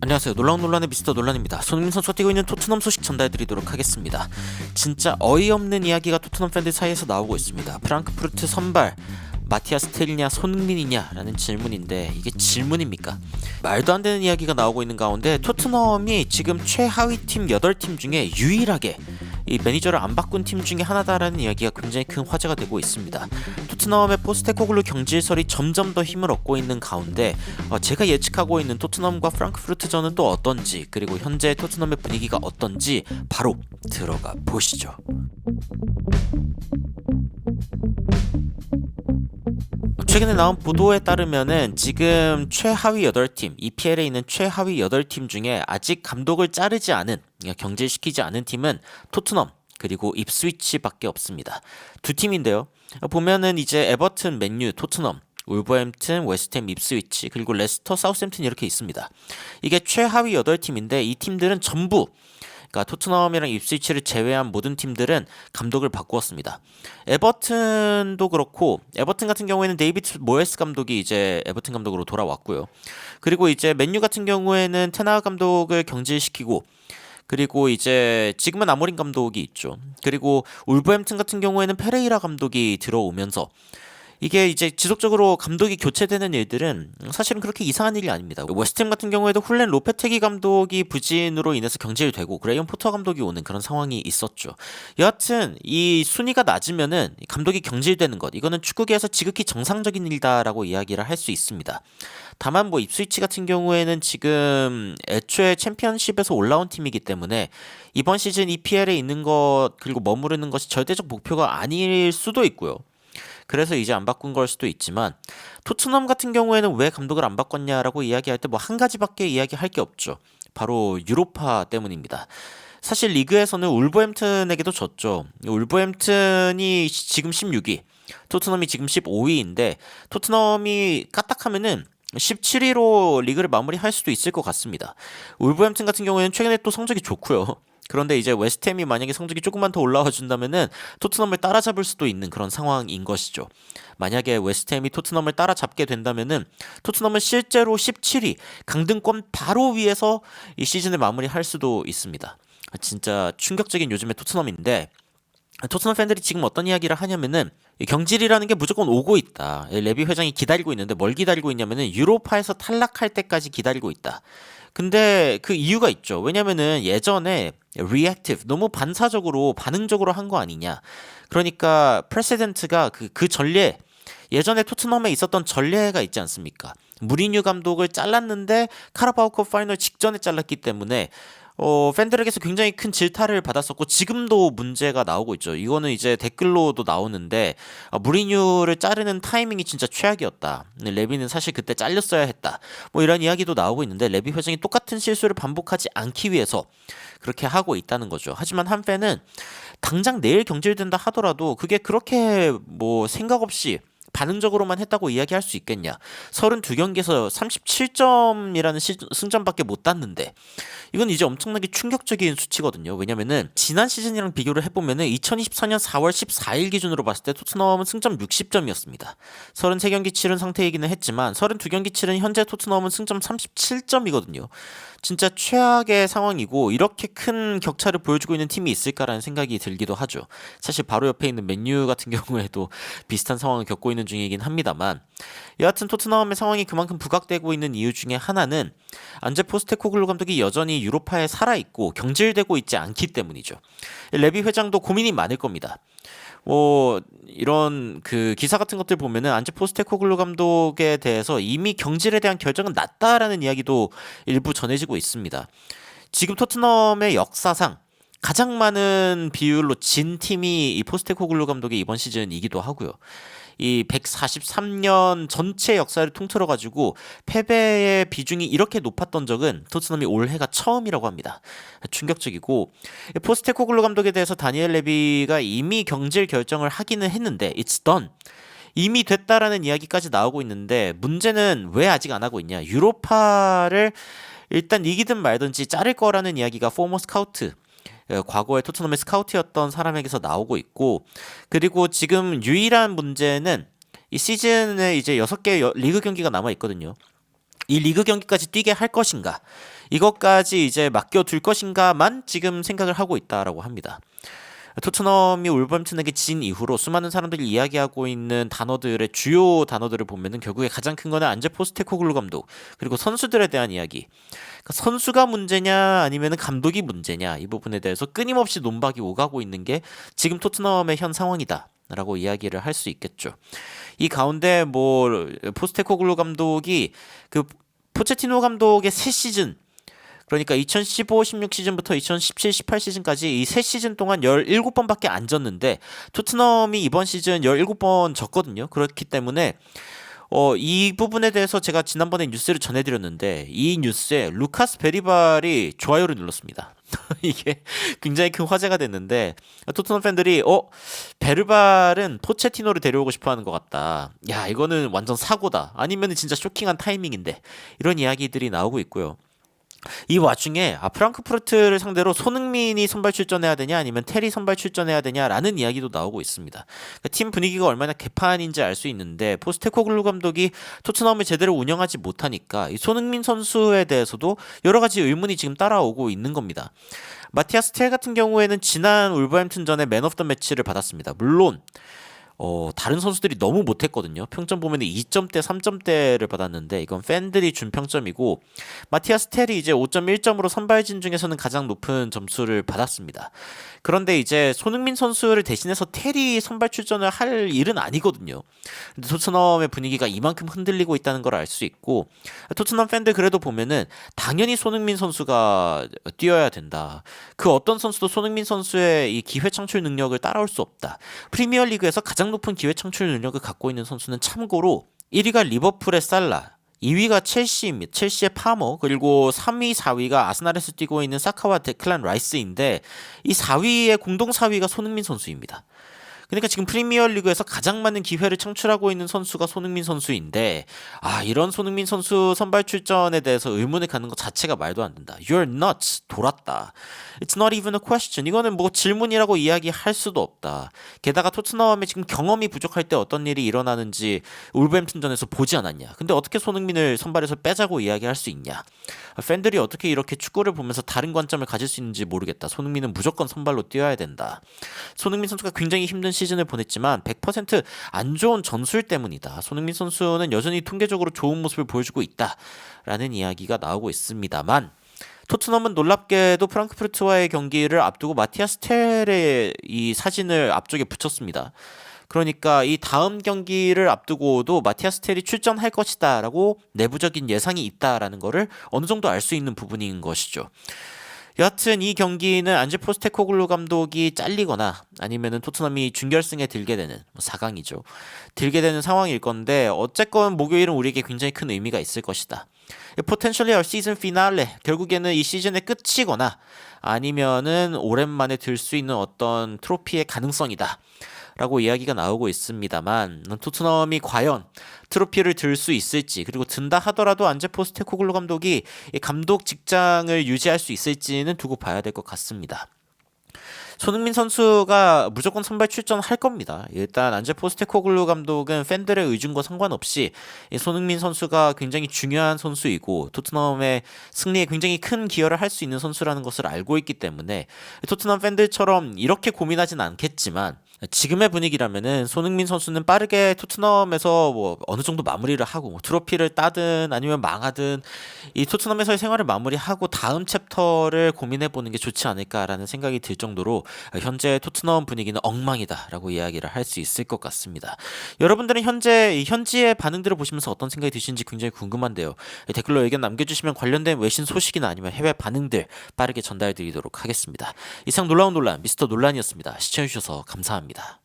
안녕하세요. 놀라운논란의 미스터 논란입니다. 손흥민 선수가 뛰고 있는 토트넘 소식 전달해드리도록 하겠습니다. 진짜 어이없는 이야기가 토트넘 팬들 사이에서 나오고 있습니다. 프랑크푸르트 선발 마티아스 텔이냐 손흥민이냐 라는 질문인데 이게 질문입니까? 말도 안 되는 이야기가 나오고 있는 가운데 토트넘이 지금 최하위 팀 8팀 중에 유일하게 이 매니저를 안 바꾼 팀 중에 하나다라는 이야기가 굉장히 큰 화제가 되고 있습니다. 토트넘의 포스테코글루 경질설이 점점 더 힘을 얻고 있는 가운데 제가 예측하고 있는 토트넘과 프랑크푸르트전은 또 어떤지, 그리고 현재 토트넘의 분위기가 어떤지 바로 들어가 보시죠. 최근에 나온 보도에 따르면은 지금 최하위 8팀, EPL에 있는 최하위 8팀 중에 아직 감독을 자르지 않은, 경질시키지 않은 팀은 토트넘 그리고 입스위치밖에 없습니다. 두 팀인데요. 보면은 이제 에버튼, 맨유, 토트넘, 울버햄튼, 웨스트햄, 입스위치, 그리고 레스터, 사우스햄튼 이렇게 있습니다. 이게 최하위 8팀인데 이 팀들은 전부, 그러니까 토트넘이랑 입스위치를 제외한 모든 팀들은 감독을 바꾸었습니다. 에버튼도 그렇고, 에버튼 같은 경우에는 데이비드 모예스 감독이 이제 에버튼 감독으로 돌아왔고요. 그리고 이제 맨유 같은 경우에는 테나 감독을 경질시키고, 그리고 이제 지금은 아모린 감독이 있죠. 그리고 울버햄튼 같은 경우에는 페레이라 감독이 들어오면서 이게 이제 지속적으로 감독이 교체되는 일들은 사실은 그렇게 이상한 일이 아닙니다. 웨스트햄 같은 경우에도 훌렌 로페테기 감독이 부진으로 인해서 경질되고 그레이엄 포터 감독이 오는 그런 상황이 있었죠. 여하튼 이 순위가 낮으면은 감독이 경질되는 것, 이거는 축구계에서 지극히 정상적인 일이다라고 이야기를 할 수 있습니다. 다만 뭐 입스위치 같은 경우에는 지금 애초에 챔피언십에서 올라온 팀이기 때문에 이번 시즌 EPL에 있는 것 그리고 머무르는 것이 절대적 목표가 아닐 수도 있고요. 그래서 이제 안 바꾼 걸 수도 있지만, 토트넘 같은 경우에는 왜 감독을 안 바꿨냐라고 이야기할 때 뭐 한 가지밖에 이야기할 게 없죠. 바로 유로파 때문입니다. 사실 리그에서는 울버햄튼에게도 졌죠. 울버햄튼이 지금 16위, 토트넘이 지금 15위인데 토트넘이 까딱하면은 17위로 리그를 마무리할 수도 있을 것 같습니다. 울버햄튼 같은 경우에는 최근에 또 성적이 좋고요. 그런데 이제 웨스트햄이 만약에 성적이 조금만 더 올라와 준다면은 토트넘을 따라잡을 수도 있는 그런 상황인 것이죠. 만약에 웨스트햄이 토트넘을 따라잡게 된다면은 토트넘은 실제로 17위, 강등권 바로 위에서 이 시즌을 마무리할 수도 있습니다. 진짜 충격적인 요즘의 토트넘인데, 토트넘 팬들이 지금 어떤 이야기를 하냐면은 경질이라는 게 무조건 오고 있다. 레비 회장이 기다리고 있는데 뭘 기다리고 있냐면은 유로파에서 탈락할 때까지 기다리고 있다. 근데 그 이유가 있죠. 왜냐면은 예전에 reactive, 너무 반사적으로 반응적으로 한 거 아니냐. 그러니까 프레시던트가 그 전례, 예전에 토트넘에 있었던 전례가 있지 않습니까? 무리뉴 감독을 잘랐는데 카라바오컵 파이널 직전에 잘랐기 때문에 팬들에게서 굉장히 큰 질타를 받았었고 지금도 문제가 나오고 있죠. 이거는 이제 댓글로도 나오는데 무리뉴를 자르는 타이밍이 진짜 최악이었다. 레비는 사실 그때 잘렸어야 했다. 뭐 이런 이야기도 나오고 있는데, 레비 회장이 똑같은 실수를 반복하지 않기 위해서 그렇게 하고 있다는 거죠. 하지만 한 팬은 당장 내일 경질된다 하더라도 그게 그렇게 뭐 생각 없이 반응적으로만 했다고 이야기할 수 있겠냐. 32경기에서 37점이라는 승점밖에 못 땄는데 이건 이제 엄청나게 충격적인 수치거든요. 왜냐면은 지난 시즌이랑 비교를 해보면은 2024년 4월 14일 기준으로 봤을 때 토트넘은 승점 60점이었습니다. 33경기 치른 상태이기는 했지만 32경기 치른 현재 토트넘은 승점 37점이거든요. 진짜 최악의 상황이고, 이렇게 큰 격차를 보여주고 있는 팀이 있을까라는 생각이 들기도 하죠. 사실 바로 옆에 있는 맨유 같은 경우에도 비슷한 상황을 겪고 있는 중이긴 합니다만, 여하튼 토트넘의 상황이 그만큼 부각되고 있는 이유 중에 하나는 안제 포스테코글루 감독이 여전히 유로파에 살아있고 경질되고 있지 않기 때문이죠. 레비 회장도 고민이 많을 겁니다. 이런 그 기사 같은 것들 보면은 안제 포스테코글루 감독에 대해서 이미 경질에 대한 결정은 났다라는 이야기도 일부 전해지고 있습니다. 지금 토트넘의 역사상 가장 많은 비율로 진 팀이 이 포스테코글루 감독의 이번 시즌이기도 하고요. 이 143년 전체 역사를 통틀어 가지고 패배의 비중이 이렇게 높았던 적은 토트넘이 올해가 처음이라고 합니다. 충격적이고, 포스테코글루 감독에 대해서 다니엘 레비가 이미 경질 결정을 하기는 했는데 it's done, 이미 됐다라는 이야기까지 나오고 있는데, 문제는 왜 아직 안 하고 있냐. 유로파를 일단 이기든 말든지 자를 거라는 이야기가 포머 스카우트, 과거에 토트넘의 스카우트였던 사람에게서 나오고 있고, 그리고 지금 유일한 문제는 이 시즌에 이제 6개 리그 경기가 남아 있거든요. 이 리그 경기까지 뛰게 할 것인가, 이것까지 이제 맡겨둘 것인가만 지금 생각을 하고 있다라고 합니다. 토트넘이 울버햄튼에게 진 이후로 수많은 사람들이 이야기하고 있는 단어들의 주요 단어들을 보면은 결국에 가장 큰 거는 안제 포스테코글루 감독 그리고 선수들에 대한 이야기. 그러니까 선수가 문제냐 아니면은 감독이 문제냐 이 부분에 대해서 끊임없이 논박이 오가고 있는 게 지금 토트넘의 현 상황이다라고 이야기를 할 수 있겠죠. 이 가운데 뭐 포스테코글루 감독이 그 포체티노 감독의 새 시즌 그러니까 2015-16 시즌부터 2017-18 시즌까지 이 세 시즌 동안 17번밖에 안 졌는데 토트넘이 이번 시즌 17번 졌거든요. 그렇기 때문에 이 부분에 대해서 제가 지난번에 뉴스를 전해드렸는데 이 뉴스에 루카스 베리발이 좋아요를 눌렀습니다. 이게 굉장히 큰 화제가 됐는데 토트넘 팬들이 베르발은 포체티노를 데려오고 싶어하는 것 같다. 야 이거는 완전 사고다. 아니면 진짜 쇼킹한 타이밍인데 이런 이야기들이 나오고 있고요. 이 와중에 프랑크푸르트를 상대로 손흥민이 선발 출전해야 되냐 아니면 테리 선발 출전해야 되냐라는 이야기도 나오고 있습니다. 그러니까 팀 분위기가 얼마나 개판인지 알 수 있는데 포스테코글루 감독이 토트넘을 제대로 운영하지 못하니까 이 손흥민 선수에 대해서도 여러 가지 의문이 지금 따라오고 있는 겁니다. 마티아스 텔 같은 경우에는 지난 울버햄튼전에 맨 오브 더 매치를 받았습니다. 물론 다른 선수들이 너무 못했거든요. 평점 보면 2점대, 3점대를 받았는데 이건 팬들이 준 평점이고 마티아스 텔이 이제 5.1점으로 선발진 중에서는 가장 높은 점수를 받았습니다. 그런데 이제 손흥민 선수를 대신해서 텔이 선발 출전을 할 일은 아니거든요. 근데 토트넘의 분위기가 이만큼 흔들리고 있다는 걸 알 수 있고 토트넘 팬들 그래도 보면은 당연히 손흥민 선수가 뛰어야 된다. 그 어떤 선수도 손흥민 선수의 이 기회 창출 능력을 따라올 수 없다. 프리미어리그에서 가장 높은 기회 창출 능력을 갖고 있는 선수는 참고로 1위가 리버풀의 살라, 2위가 첼시입니다. 첼시의 파머, 그리고 3위, 4위가 아스날에서 뛰고 있는 사카와 데클란 라이스인데 이 4위의 공동 4위가 손흥민 선수입니다. 그러니까 지금 프리미어리그에서 가장 많은 기회를 창출하고 있는 선수가 손흥민 선수인데 이런 손흥민 선수 선발 출전에 대해서 의문을 갖는 것 자체가 말도 안 된다. You're nuts. 돌았다. It's not even a question. 이거는 뭐 질문이라고 이야기할 수도 없다. 게다가 토트넘에 지금 경험이 부족할 때 어떤 일이 일어나는지 울버햄튼전에서 보지 않았냐. 근데 어떻게 손흥민을 선발에서 빼자고 이야기할 수 있냐. 팬들이 어떻게 이렇게 축구를 보면서 다른 관점을 가질 수 있는지 모르겠다. 손흥민은 무조건 선발로 뛰어야 된다. 손흥민 선수가 굉장히 힘든 시즌을 보냈지만 100%안 좋은 전술 때문이다. 손흥민 선수는 여전히 통계적으로 좋은 모습을 보여주고 있다라는 이야기가 나오고 있습니다만 토트넘은 놀랍게도 프랑크푸르트와의 경기를 앞두고 마티아스 텔의 이 사진을 앞쪽에 붙였습니다. 그러니까 이 다음 경기를 앞두고도 마티아스 텔이 출전할 것이다 라고 내부적인 예상이 있다라는 거를 어느 정도 알 수 있는 부분인 것이죠. 여하튼 이 경기는 안제 포스테코글루 감독이 잘리거나 아니면은 토트넘이 준결승에 들게 되는 4강이죠. 들게 되는 상황일 건데 어쨌건 목요일은 우리에게 굉장히 큰 의미가 있을 것이다. Potentially our season finale. 결국에는 이 시즌의 끝이거나 아니면은 오랜만에 들 수 있는 어떤 트로피의 가능성이다. 라고 이야기가 나오고 있습니다만 토트넘이 과연 트로피를 들 수 있을지 그리고 든다 하더라도 안제 포스테코글루 감독이 감독 직장을 유지할 수 있을지는 두고 봐야 될 것 같습니다. 손흥민 선수가 무조건 선발 출전할 겁니다. 일단 안제 포스테코글루 감독은 팬들의 의중과 상관없이 손흥민 선수가 굉장히 중요한 선수이고 토트넘의 승리에 굉장히 큰 기여를 할 수 있는 선수라는 것을 알고 있기 때문에 토트넘 팬들처럼 이렇게 고민하진 않겠지만 지금의 분위기라면은 손흥민 선수는 빠르게 토트넘에서 뭐 어느 정도 마무리를 하고 뭐 트로피를 따든 아니면 망하든 이 토트넘에서의 생활을 마무리하고 다음 챕터를 고민해 보는 게 좋지 않을까라는 생각이 들 정도로 현재 토트넘 분위기는 엉망이다라고 이야기를 할 수 있을 것 같습니다. 여러분들은 현지의 반응들을 보시면서 어떤 생각이 드시는지 굉장히 궁금한데요. 댓글로 의견 남겨주시면 관련된 외신 소식이나 아니면 해외 반응들 빠르게 전달드리도록 하겠습니다. 이상 놀라운 논란 미스터 논란이었습니다. 시청해주셔서 감사합니다.